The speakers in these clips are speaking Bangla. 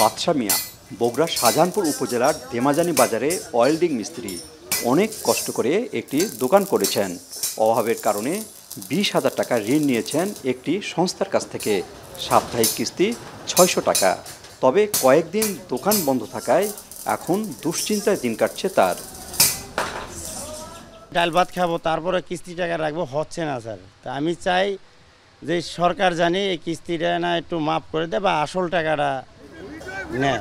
বাদশা মিয়া বগুড়া শাহজাহানপুর উপজেলার দেমাজানি বাজারে ওয়েল্ডিং মিস্ত্রি। অনেক কষ্ট করে একটি দোকান করেছেন। অভাবের কারণে 20,000 টাকা ঋণ নিয়েছেন একটি সংস্থার কাছ থেকে। সাপ্তাহিক কিস্তি 600 টাকা। তবে কয়েকদিন দোকান বন্ধ থাকায় এখন দুশ্চিন্তায় দিন কাটছে তার। ডাল ভাত খাবো, তারপরে কিস্তি টাকা রাখবো, হচ্ছে না স্যার। তা আমি চাই যে সরকার জানি এই কিস্তিটা না একটু মাফ করে দেয় বা আসল টাকাটা নেয়।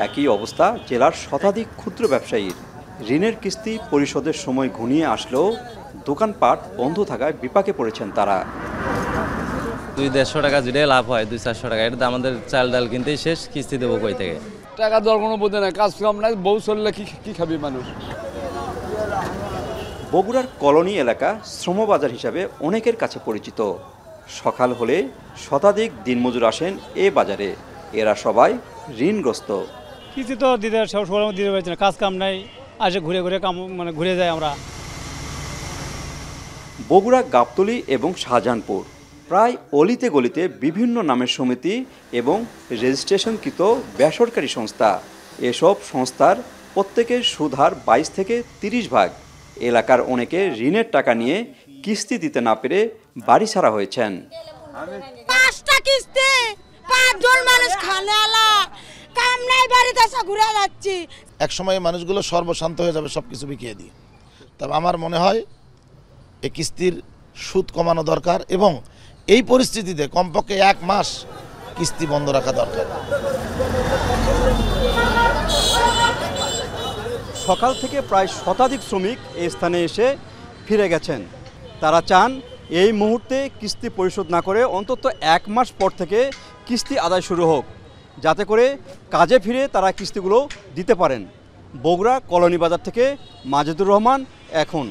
একই অবস্থা জেলার শতাধিক ক্ষুদ্র ব্যবসায়ীর। ঋণের কিস্তি পরিশোধের সময় ঘনিয়ে আসলেও দোকানপাট বন্ধ থাকায় বিপাকে পড়েছেন তারা। 200-150 টাকা যেটাই লাভ হয়, 200-400 টাকা, এটা আমাদের চাল ডাল কিনতেই শেষ, কিস্তি দেবো কই থেকে? টাকা দেওয়ার কোনো বোঝে নাই, কাজ কাম নাই, বউ চললে কি খাবি মানুষ। বগুড়ার কলোনি এলাকা শ্রমবাজার হিসাবে অনেকের কাছে পরিচিত। সকাল হলে শতাধিক দিনমজুর আসেন এ বাজারে। এরা সবাই ঋণগ্রস্ত। কিছু তো দিতে দিতে পারছি না, কাজ কাম নাই, আসে ঘুরে ঘুরে ঘুরে যাই আমরা। বগুড়া গাবতলী এবং শাহজাহানপুর প্রায় অলিতে গলিতে বিভিন্ন নামের সমিতি এবং রেজিস্ট্রেশনকৃত বেসরকারি সংস্থা। এসব সংস্থার প্রত্যেকের সুদ হার 22 থেকে 30 ভাগ। এলাকার অনেকে ঋণের টাকা নিয়ে কিস্তি দিতে না পেরে বাড়ি ছাড়া হয়েছেন। 5টা কিস্তি, 5 জন মানুষ খালে আলা কাম নাই, বাড়িতে এসে ঘুরে যাচ্ছি। এক সময় মানুষগুলো সর্বশান্ত হয়ে যাবে সব কিছু বিকিয়ে দিয়ে। তবে আমার মনে হয় এই কিস্তির সুদ কমানো দরকার এবং এই পরিস্থিতিতে কমপক্ষে 1 মাস কিস্তি বন্ধ রাখা দরকার। সকাল থেকে প্রায় শতাধিক শ্রমিক এই স্থানে এসে ফিরে গেছেন। তারা চান এই মুহূর্তে কিস্তি পরিশোধ না করে অন্তত 1 মাস পর থেকে কিস্তি আদায় শুরু হোক, যাতে করে কাজে ফিরে তারা কিস্তিগুলো দিতে পারেন। বগুড়া কলোনি বাজার থেকে মাজেদুর রহমান, এখন।